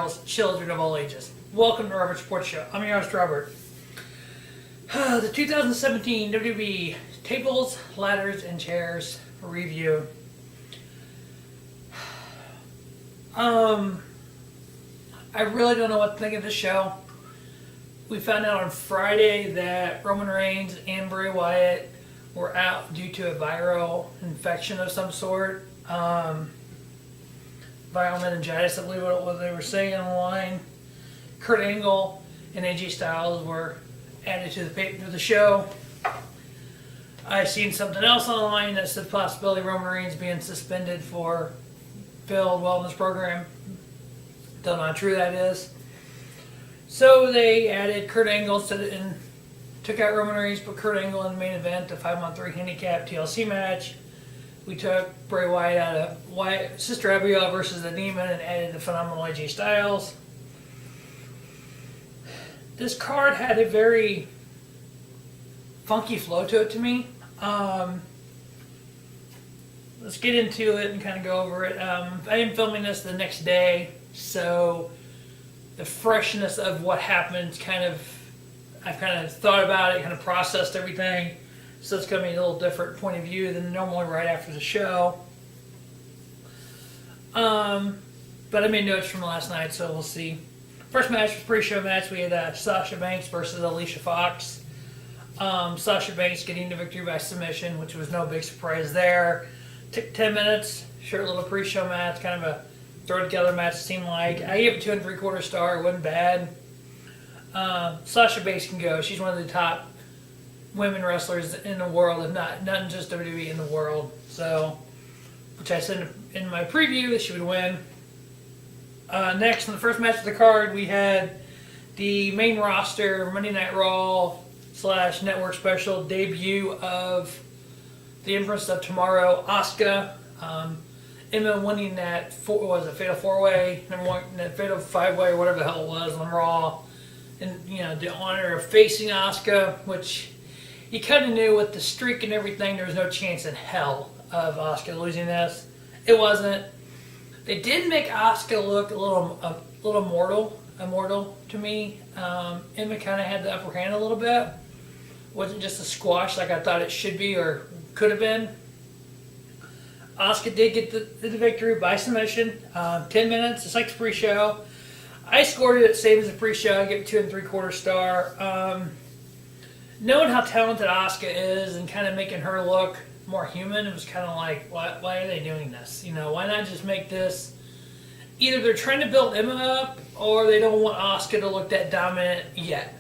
girls, children of all ages. Welcome to Robert's Sports Show. I'm your host, Robert. The 2017 WWE Tables, Ladders, and Chairs review. I really don't know what to think of this show. We found out on Friday that Roman Reigns and Bray Wyatt were out due to a viral infection of some sort. Viral meningitis, I believe what they were saying online. Kurt Angle and AJ Styles were added to the show. I seen something else online that said possibility Roman Reigns being suspended for failed wellness program. Don't know how true that is. So they added Kurt Angle and took out Roman Reigns, put Kurt Angle in the main event, the 5-on-3 handicap TLC match. We took Bray Wyatt out of Sister Abigail versus the Demon and added the phenomenal AJ Styles. This card had a very funky flow to it to me. Let's get into it and kind of go over it. I am filming this the next day, so the freshness of what happened I've kind of thought about it, kind of processed everything. So it's going to be a little different point of view than normally right after the show. But I made notes from last night, so we'll see. First match was pre-show match. We had Sasha Banks versus Alicia Fox. Sasha Banks getting the victory by submission, which was no big surprise there. Took 10 minutes. Short little pre-show match, kind of a throw-together match, it seemed like. I gave it 2 3/4 star. It wasn't bad. Sasha Banks can go. She's one of the top women wrestlers in the world, if not just WWE, in the world. So, which I said in my preview that she would win. Next, in the first match of the card, we had the main roster Monday Night Raw / Network Special debut of the Empress of Tomorrow, Asuka. Emma winning that Fatal 4-Way, number one, that Fatal 5-Way, whatever the hell it was on Raw, and the honor of facing Asuka, which you kind of knew with the streak and everything, there was no chance in hell of Asuka losing this. It wasn't. They did make Asuka look a little immortal to me. Emma kind of had the upper hand a little bit. Wasn't just a squash like I thought it should be or could have been. Asuka did get the victory by submission. 10 minutes, just like the pre-show. I scored it same as the pre-show. I give it 2 3/4 star. Knowing how talented Asuka is and kind of making her look more human, it was kind of like, why are they doing this? Why not just make this? Either they're trying to build Emma up, or they don't want Asuka to look that dominant yet.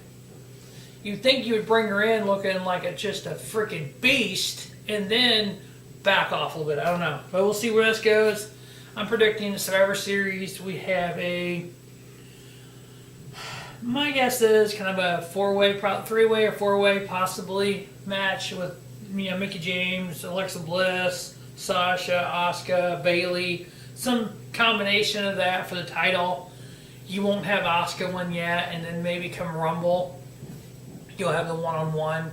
You'd think you would bring her in looking like just a freaking beast, and then back off a little bit. I don't know, but we'll see where this goes. I'm predicting the Survivor Series. We have my guess is kind of a 4-way, 3-way or 4-way possibly match with Mickie James, Alexa Bliss, Sasha, Asuka, Bayley, some combination of that for the title. You won't have Asuka win yet, and then maybe come Rumble, you'll have the one-on-one.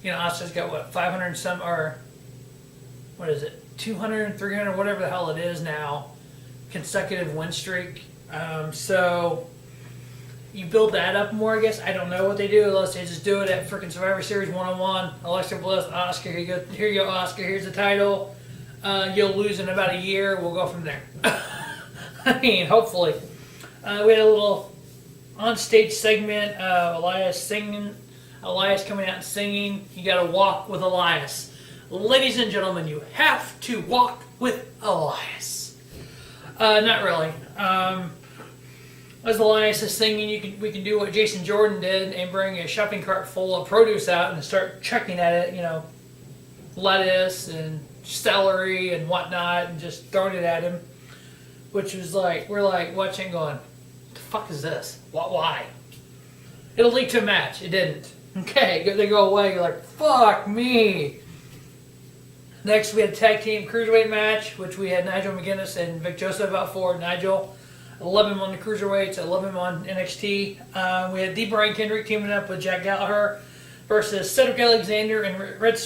Asuka's got 500 and some, or what is it, 200, 300, whatever the hell it is now, consecutive win streak. So you build that up more, I guess. I don't know what they do unless they just do it at freaking Survivor Series one-on-one. Alexa Bliss, Asuka, here you go, Asuka, here's the title. You'll lose in about a year. We'll go from there. I mean, hopefully. We had a little on-stage segment of Elias coming out and singing. You got to walk with Elias. Ladies and gentlemen, you have to walk with Elias. Not really. As Elias is singing, we can do what Jason Jordan did and bring a shopping cart full of produce out and start chucking at it, lettuce and celery and whatnot, and just throwing it at him. Which was we're watching going, what the fuck is this? Why? It'll lead to a match. It didn't. Okay, they go away, you're like, fuck me. Next, we had a tag team cruiserweight match, which we had Nigel McGuinness and Vic Joseph out for. Nigel, 11 on the cruiserweights, 11 on NXT. We had D. Brian Kendrick teaming up with Jack Gallagher versus Cedric Alexander and Red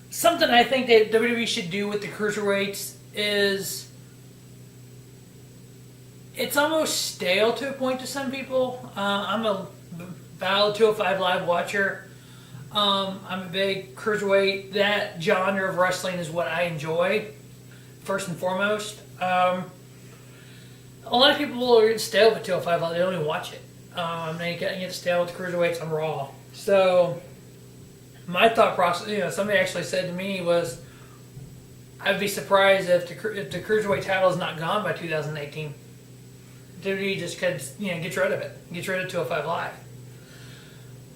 something I think that WWE should do with the cruiserweights is it's almost stale to a point to some people. I'm a valid 205 Live watcher. I'm a big cruiserweight. That genre of wrestling is what I enjoy, first and foremost. A lot of people are getting stale with 205 Live. They don't even watch it. They get stale with the cruiserweights on Raw. So my thought process, somebody actually said to me was, I'd be surprised if the cruiserweight title is not gone by 2018. WWE just gets rid of it, gets rid of 205 Live.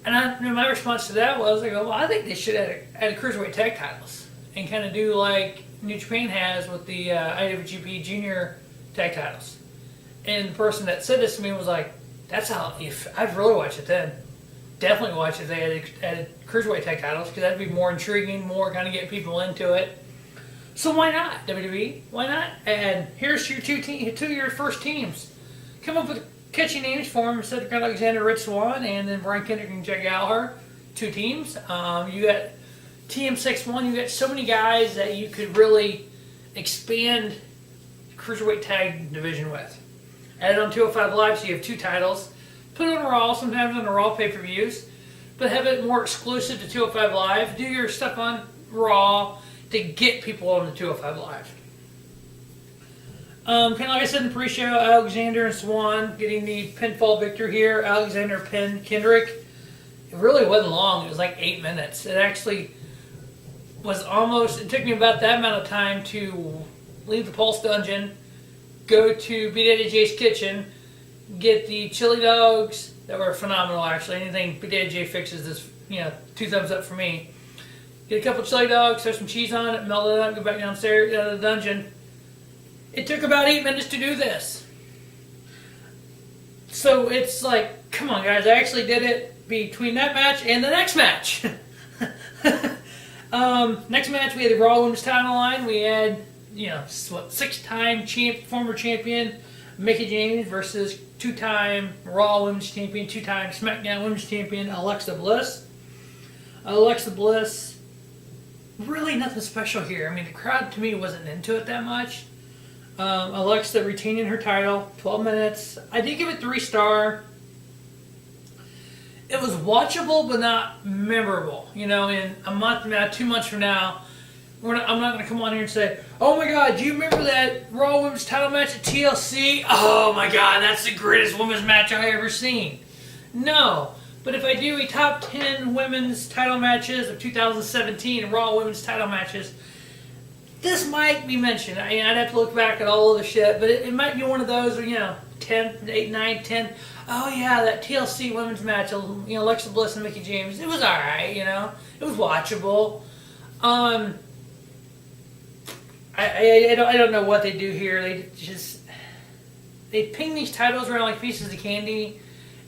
And my response to that was, I think they should add cruiserweight tag titles and kind of do like New Japan has with the IWGP Junior tag titles. And the person that said this to me was like, that's how, I'd really watch it then. Definitely watch it if they added cruiserweight tag titles, because that'd be more intriguing, more kind of get people into it. So why not, WWE? Why not? And here's your your first teams. Come up with catchy names for them. Cedric Alexander, Rich Swann, and then Brian Kendrick and Jack Gallagher. 2 teams. You got TM61. You got so many guys that you could really expand the cruiserweight tag division with. Add it on 205 Live, so you have 2 titles. Put it on Raw, sometimes on the Raw pay-per-views, but have it more exclusive to 205 Live. Do your stuff on Raw to get people on the 205 Live. Kind of like I said in the pre-show, Alexander and Swann getting the pinfall victory here. Alexander pinned Kendrick. It really wasn't long. It was like 8 minutes. It actually was it took me about that amount of time to leave the Pulse Dungeon, go to BJ's Kitchen, get the chili dogs that were phenomenal, actually. Anything BJ fixes is, 2 thumbs up for me. Get a couple chili dogs, throw some cheese on it, melt it up, go back downstairs to the dungeon. It took about 8 minutes to do this. So it's like, come on guys, I actually did it between that match and the next match. Next match, we had the Raw Women's title line. We had, 6-time former champion Mickie James versus 2-time Raw Women's champion, 2-time SmackDown Women's champion Alexa Bliss. Alexa Bliss, really nothing special here. I mean, the crowd to me wasn't into it that much. Alexa retaining her title, 12 minutes. I did give it 3-star. It was watchable, but not memorable. In a month from now, 2 months from now, I'm not going to come on here and say, oh my God, do you remember that Raw Women's title match at TLC? Oh my God, that's the greatest women's match I've ever seen. No. But if I do a top 10 women's title matches of 2017, Raw Women's title matches, this might be mentioned. I'd have to look back at all of the shit, but it might be one of those where, 10, 8, 9, 10. Oh yeah, that TLC women's match, Alexa Bliss and Mickie James, it was alright, It was watchable. I don't know what they do here. They ping these titles around like pieces of candy,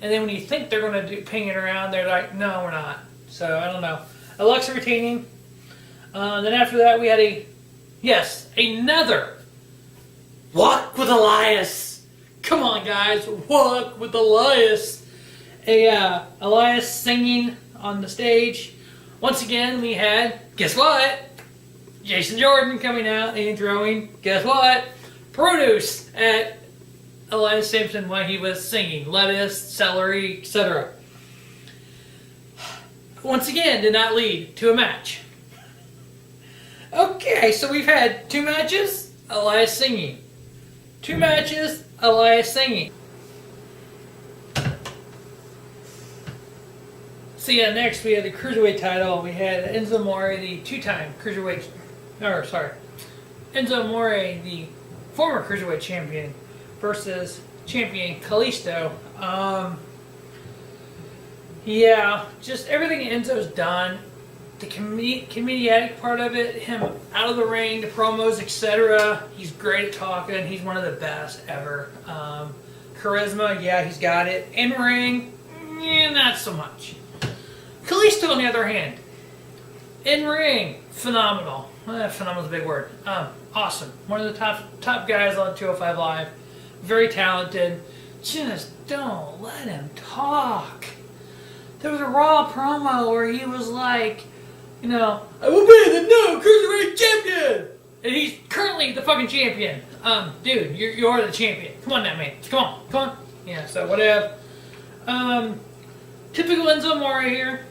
and then when you think they're going to ping it around, they're like, no, we're not. So I don't know. Alexa retaining. Then after that, we had another Walk with Elias. Come on, guys, Walk with Elias. Elias singing on the stage. Once again, we had, guess what? Jason Jordan coming out and throwing, guess what? Produce at Elias Simpson while he was singing. Lettuce, celery, etc. Once again, did not lead to a match. Okay, so we've had 2 matches, Elias singing. 2 matches, Elias singing. So next we had the Cruiserweight title. We had Enzo Amore, the 2-time Cruiserweight... Enzo Amore, the former Cruiserweight champion, versus champion Kalisto. Just everything Enzo's done. The comedic part of it, him out of the ring, the promos, etc. He's great at talking. He's one of the best ever. Charisma, he's got it. In ring, not so much. Kalisto, on the other hand, in ring, phenomenal. Phenomenal is a big word. Awesome. One of the top guys on 205 Live. Very talented. Just don't let him talk. There was a Raw promo where he was like, I will be the new cruiserweight champion, and he's currently the fucking champion. Dude, you're the champion. Come on, now, man. Come on. Yeah. So whatever. Typical Enzo Amore here.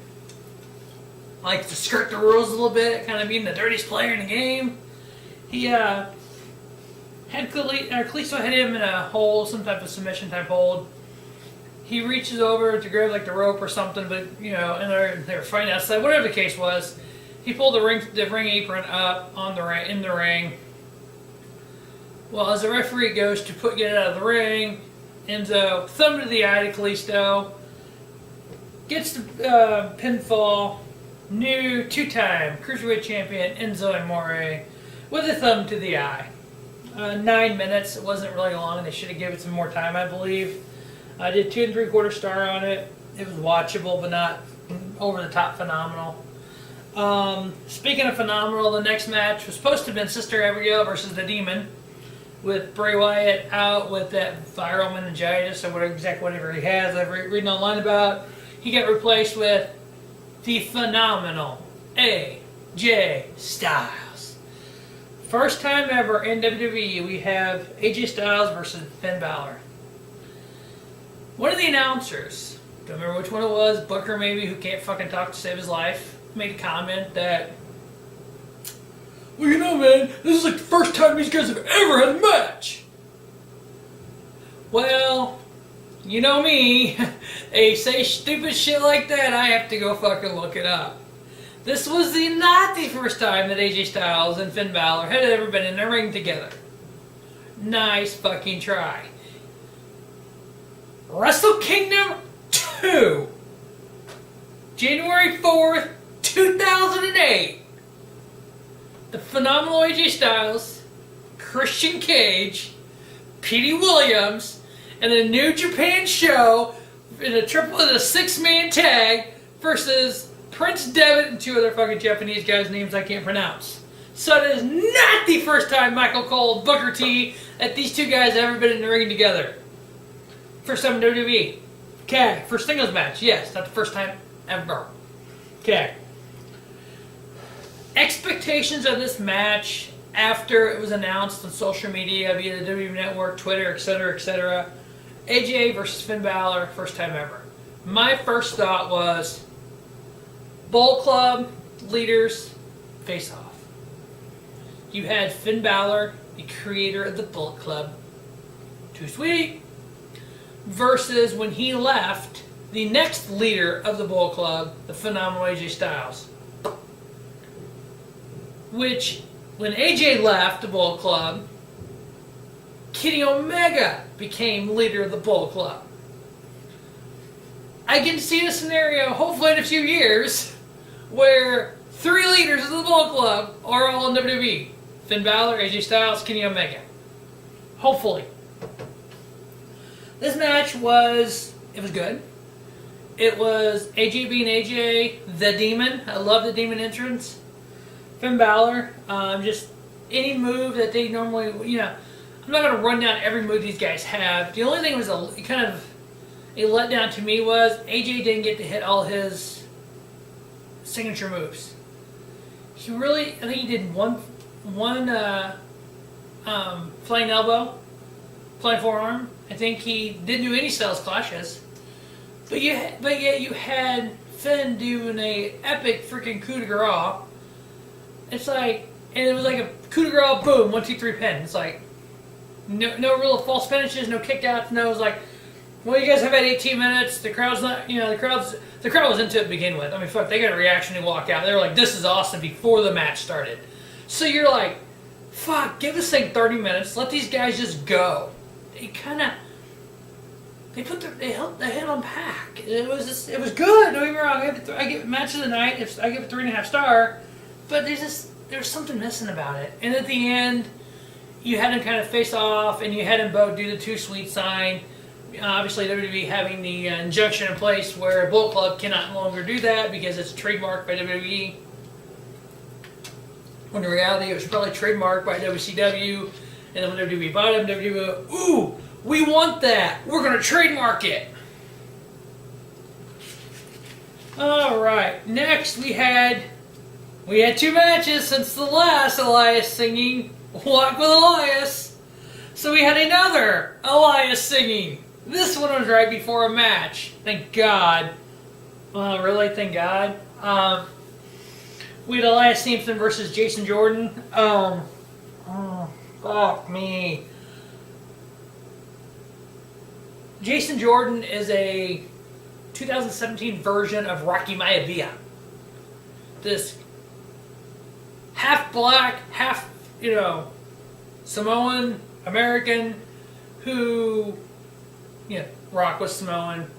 Likes to skirt the rules a little bit, kind of being the dirtiest player in the game. He had Kalisto hit him in a hold, some type of submission type hold. He reaches over to grab like the rope or something, but and they were fighting outside. Whatever the case was, he pulled the ring apron up in the ring. Well, as the referee goes to get it out of the ring, Enzo thumb to the eye to Kalisto, gets the pinfall. New two-time cruiserweight champion Enzo Amore with a thumb to the eye. 9 minutes. It wasn't really long. They should have given it some more time, I believe. I did 2 3/4 star on it. It was watchable, but not over the top phenomenal. Speaking of phenomenal, the next match was supposed to have been Sister Abigail versus the Demon, with Bray Wyatt out with that viral meningitis or whatever he has. I've reading online about. He got replaced with the phenomenal AJ Styles. First time ever in WWE we have AJ Styles versus Finn Balor. One of the announcers, don't remember which one it was, Booker maybe, who can't fucking talk to save his life, made a comment that, well, man, this is like the first time these guys have ever had a match. Well, you know me, they say stupid shit like that, I have to go fucking look it up. This was not the first time that AJ Styles and Finn Balor had ever been in a ring together. Nice fucking try. Wrestle Kingdom 2, January 4th, 2008. The phenomenal AJ Styles, Christian Cage, Petey Williams, and a New Japan show in a 6-man tag versus Prince Devitt and 2 other fucking Japanese guys' names I can't pronounce. So it is not the first time Michael Cole, Booker T, that these 2 guys have ever been in the ring together. First time in WWE. Okay. First singles match. Yes, not the first time ever. Okay. Expectations of this match after it was announced on social media via the WWE Network, Twitter, etc. AJ versus Finn Balor, first time ever. My first thought was Bullet Club leaders face off. You had Finn Balor, the creator of the Bullet Club, Too Sweet, versus when he left, the next leader of the Bullet Club, the phenomenal AJ Styles. Which, when AJ left the Bullet Club, Kenny Omega became leader of the Bullet Club. I can see a scenario, hopefully in a few years, where 3 leaders of the Bullet Club are all in WWE. Finn Balor, AJ Styles, Kenny Omega. Hopefully. This match was good. It was AJ being AJ, the Demon. I love the Demon entrance. Finn Balor, just any move that they normally, I'm not going to run down every move these guys have. The only thing was a letdown to me was AJ didn't get to hit all his signature moves. I think he did one flying elbow, flying forearm. I think he didn't do any Styles clashes. But yet you had Finn doing a epic freaking coup de grace. It's like, and it was like a coup de grace, boom, 1, 2, 3 pin. It's like, no real false finishes, no kickouts, no, it was like, well, you guys have had 18 minutes, the crowd's not, the crowd was into it to begin with. I mean, fuck, they got a reaction to walk out. They were like, this is awesome before the match started. So you're like, fuck, give this thing 30 minutes, let these guys just go. They hit on pack. It was good, don't get me wrong, I give match of the night, I give it 3.5 star, but there's something missing about it. And at the end, you had them kind of face off, and you had them both do the Too Sweet sign. Obviously, WWE having the injunction in place where Bullet Club cannot no longer do that because it's trademarked by WWE. When in reality, it was probably trademarked by WCW, and then when WWE bought them, WWE, ooh, we want that. We're going to trademark it. All right. Next, we had We had 2 matches since the last Elias singing Walk with Elias. So we had another Elias singing. This one was right before a match. Thank God. Really? Thank God? We had Elias Sampson versus Jason Jordan. Fuck me. Jason Jordan is a 2017 version of Rocky Maivia. This half black, half, Samoan American who, Rock was Samoan,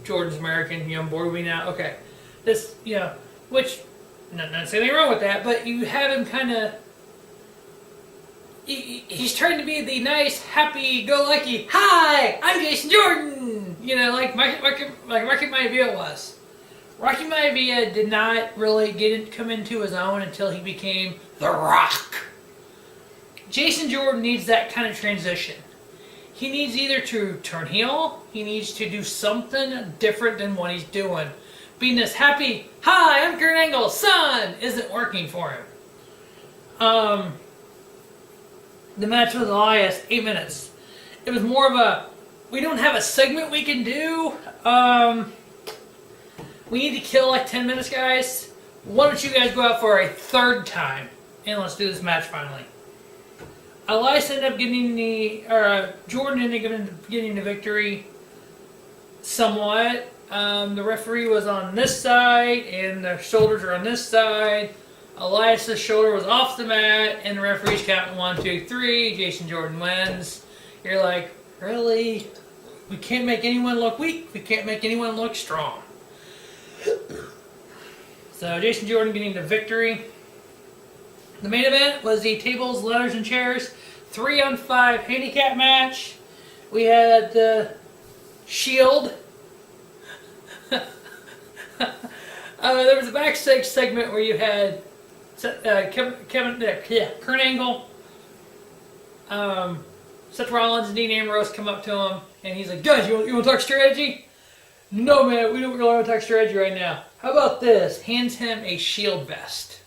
Jordan's American, bored with me now. Okay. This, which, not saying anything wrong with that, but you have him kind of, he's trying to be the nice, happy-go-lucky, hi, I'm Jason Jordan, like Rocky Maivia was. Rocky Maivia did not really come into his own until he became The Rock. Jason Jordan needs that kind of transition. He needs either to turn heel, he needs to do something different than what he's doing. Being this happy, hi, I'm Kurt Angle's son, isn't working for him. The match with Elias, 8 minutes. It was more of a, we don't have a segment we can do. We need to kill like 10 minutes, guys. Why don't you guys go out for a 3rd time? And let's do this match finally. Elias ended up getting Jordan ended up getting the victory somewhat. The referee was on this side, and the shoulders are on this side. Elias' shoulder was off the mat, and the referee's counting 1, 2, 3. Jason Jordan wins. You're like, really? We can't make anyone look weak. We can't make anyone look strong. So Jason Jordan getting the victory. The main event was the tables, ladders, and chairs 3-on-5 handicap match. We had the Shield. There was a backstage segment where you had Kurt Angle, Seth Rollins, and Dean Ambrose come up to him, and he's like, "Guys, you want to talk strategy?" "No, man, we don't really want to talk strategy right now. How about this?" Hands him a Shield vest.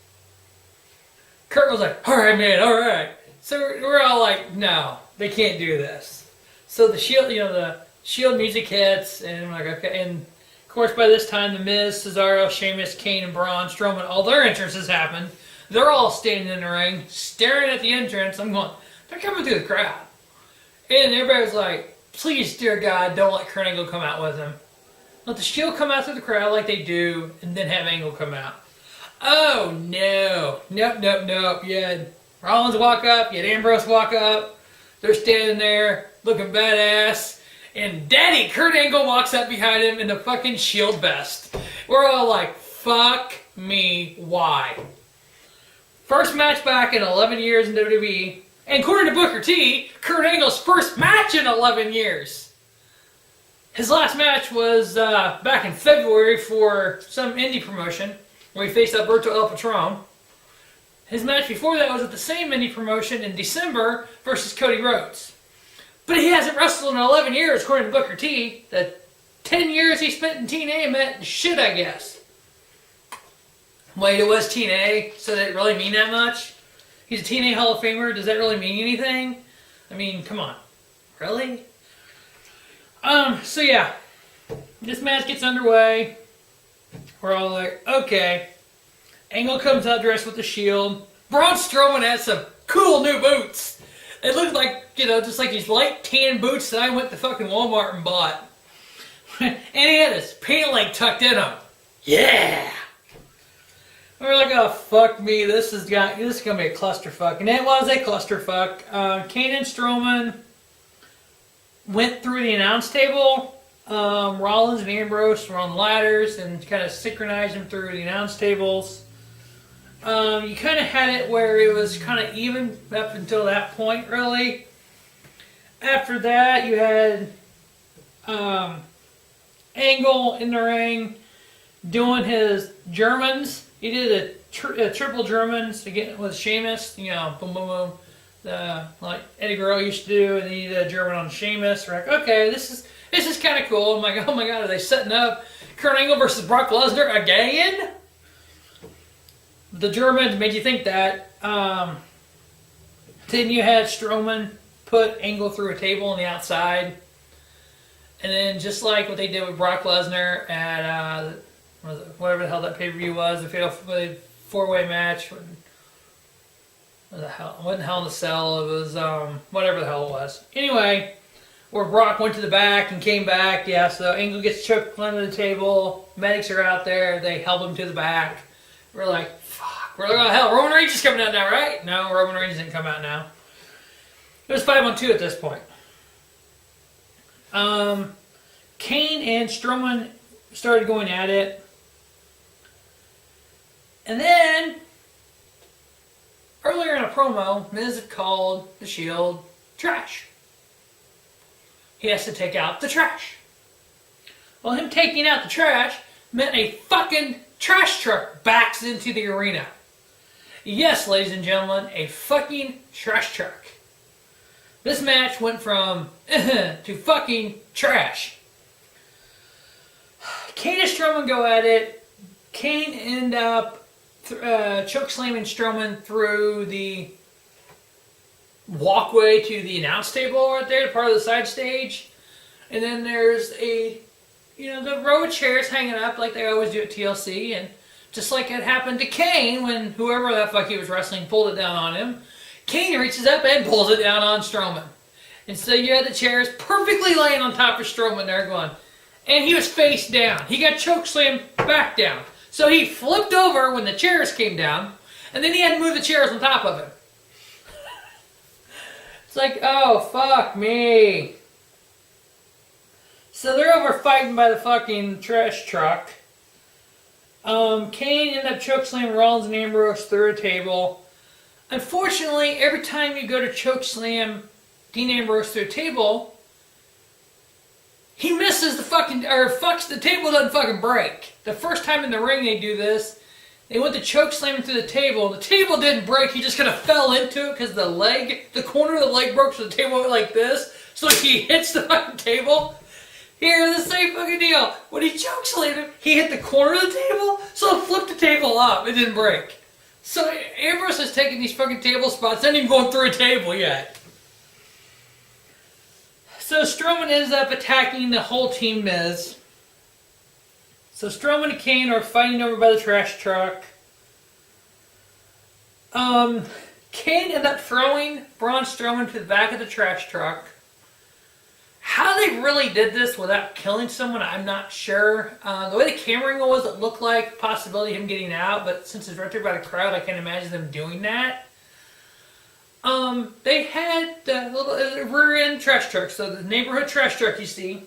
Kurt was like, "All right, man, all right." So we're all like, "No, they can't do this." So the Shield, the Shield music hits, and I'm like, okay. And of course, by this time, The Miz, Cesaro, Sheamus, Kane, and Braun Strowman, all their entrances happened. They're all standing in the ring, staring at the entrance. I'm going, they're coming through the crowd. And everybody was like, please, dear God, don't let Kurt Angle come out with him. Let the Shield come out through the crowd like they do, and then have Angle come out. Oh, no. Nope. You had Rollins walk up, you had Ambrose walk up. They're standing there, looking badass. And Daddy Kurt Angle walks up behind him in the fucking Shield vest. We're all like, fuck me, why? First match back in 11 years in WWE. And according to Booker T, Kurt Angle's first match in 11 years. His last match was back in February for some indie promotion where he faced Alberto El Patron. His match before that was at the same indie promotion in December versus Cody Rhodes. But he hasn't wrestled in 11 years, according to Booker T. The 10 years he spent in TNA meant shit, I guess. Wait, it was TNA, so did it really mean that much? He's a TNA Hall of Famer. Does that really mean anything? I mean, come on. Really? So yeah. This match gets underway. We're all like, okay. Angle comes out dressed with the Shield. Braun Strowman has some cool new boots. It looked like, just like these light tan boots that I went to fucking Walmart and bought. And he had his pant leg tucked in them. Yeah! And we're like, oh, fuck me, this is gonna be a clusterfuck. And it was a clusterfuck. Kane and Strowman went through the announce table. Rollins and Ambrose were on ladders and kind of synchronized them through the announce tables. You kind of had it where it was kind of even up until that point, really. After that, you had Angle in the ring doing his Germans. He did a triple Germans again with Sheamus, boom, boom, boom, like Eddie Guerrero used to do, and he did a German on Sheamus. We're like, okay, this is kind of cool. I'm like, oh my God, are they setting up Kurt Angle versus Brock Lesnar again? the Germans made you think that. Then you had Strowman put Angle through a table on the outside. And then just like what they did with Brock Lesnar at whatever the hell that pay-per-view was, the fatal four-way match. What the hell? It wasn't Hell in a Cell. It was whatever the hell it was. Anyway, where Brock went to the back and came back. Yeah, so Angle gets choked under the table. Medics are out there. They help him to the back. We're like, fuck. We're like, oh hell, Roman Reigns is coming out now, right? No, Roman Reigns didn't come out now. It was 5-on-2 at this point. Kane and Strowman started going at it. And then, earlier in a promo, Miz had called the Shield trash. He has to take out the trash. Well, him taking out the trash meant a fucking trash truck backs into the arena. Yes, ladies and gentlemen, a fucking trash truck. This match went from to fucking trash. Kane and Strowman go at it. Kane end up choke slamming Strowman through the walkway to the announce table right there, part of the side stage. And then there's the row of chairs hanging up like they always do at TLC. And just like it happened to Kane when whoever the fuck he was wrestling pulled it down on him, Kane reaches up and pulls it down on Strowman. And so you had the chairs perfectly laying on top of Strowman there going, and he was face down. He got choke slammed back down. So he flipped over when the chairs came down, and then he had to move the chairs on top of him. It's like, oh, fuck me. So they're over fighting by the fucking trash truck. Kane ended up choke slamming Rollins and Ambrose through a table. Unfortunately, every time you go to choke slam Dean Ambrose through a table, he misses the fucking, or fucks, the table doesn't fucking break. The first time in the ring they do this, they went to choke slam him through the table. The table didn't break, he just kind of fell into it because the corner of the leg broke, so the table went like this. So he hits the fucking table. Here, the same fucking deal. When he choke slammed him, he hit the corner of the table, so it flipped the table up. It didn't break. So Ambrose is taking these fucking table spots, not even going through a table yet. So Strowman ends up attacking the whole team Miz. So Strowman and Kane are fighting over by the trash truck. Kane ended up throwing Braun Strowman to the back of the trash truck. How they really did this without killing someone, I'm not sure. The way the camera angle was, it looked like possibility of him getting out, but since it's right there by the crowd, I can't imagine them doing that. They had the little rear-end trash truck, so the neighborhood trash truck you see.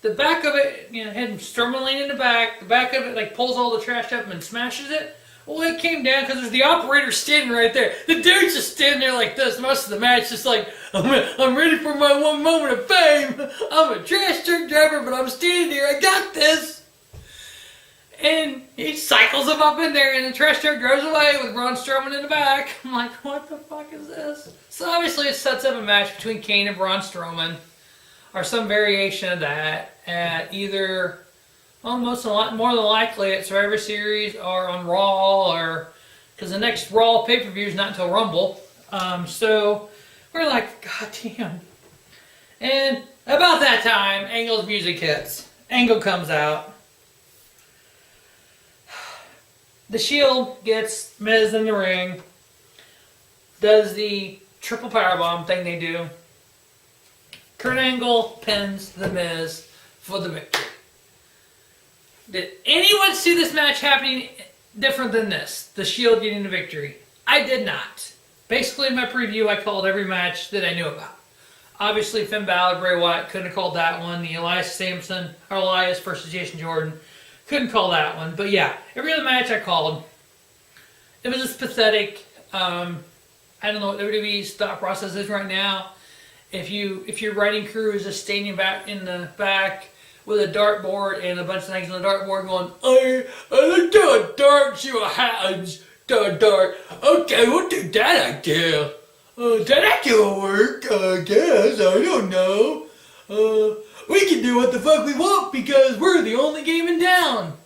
The back of it, had Strowman laying in the back of it like pulls all the trash up and smashes it. Well, it came down because there's the operator standing right there. The dude's just standing there like this most of the match, just like, I'm ready for my one moment of fame. I'm a trash truck driver, but I'm standing here. I got this. And he cycles him up in there, and the trash truck drives away with Braun Strowman in the back. I'm like, what the fuck is this? So obviously it sets up a match between Kane and Braun Strowman, or some variation of that, at either, well, more than likely at Survivor Series or on Raw, or because the next Raw pay-per-view is not until Rumble. So we're like, god damn. And about that time, Angle's music hits. Angle comes out. The Shield gets Miz in the ring, does the triple powerbomb thing they do. Kurt Angle pins the Miz for the victory. Did anyone see this match happening different than this? The Shield getting the victory? I did not. Basically, in my preview, I called every match that I knew about. Obviously, Finn Balor, Bray Wyatt, couldn't have called that one. The Elias versus Jason Jordan, couldn't call that one. But yeah, every other match I called. It was just pathetic. I don't know what WWE's thought process is right now. If your writing crew is just standing back in the back with a dartboard and a bunch of things on the dartboard going, I like to dart you a hands, dart. Okay, we'll do that idea. That idea will work, I guess. I don't know. We can do what the fuck we want because we're the only game in town.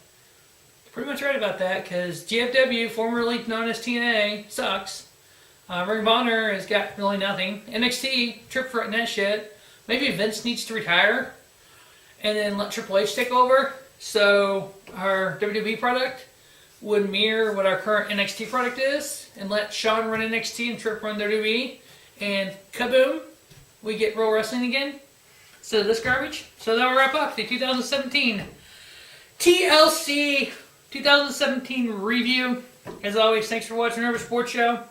Pretty much right about that, because GFW, formerly known as TNA, sucks. Ring of Honor has got really nothing. NXT, trip for that shit. Maybe Vince needs to retire and then let Triple H take over. So our WWE product would mirror what our current NXT product is, and let Shawn run NXT and Tripp run WWE, and kaboom, we get Pro Wrestling again. So this garbage. So that will wrap up the 2017 TLC 2017 review. As always, thanks for watching River Sports Show.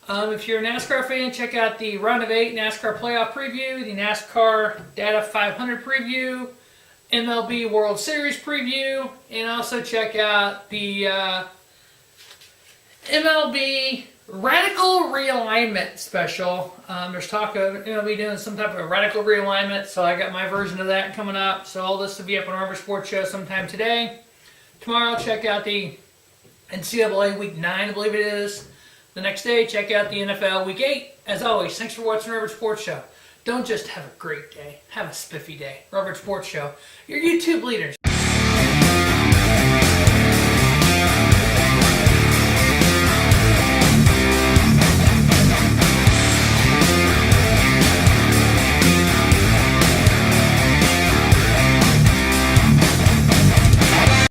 If you're a NASCAR fan, check out the Round of 8 NASCAR Playoff Preview, the NASCAR Data 500 Preview, MLB World Series Preview, and also check out the MLB Radical Realignment Special. There's talk of MLB doing some type of radical realignment, so I got my version of that coming up. So all this will be up on River Sports Show sometime today. Tomorrow, check out the NCAA Week 9, I believe it is. The next day, check out the NFL Week 8. As always, thanks for watching Robert Sports Show. Don't just have a great day, have a spiffy day. Robert Sports Show, your YouTube leaders.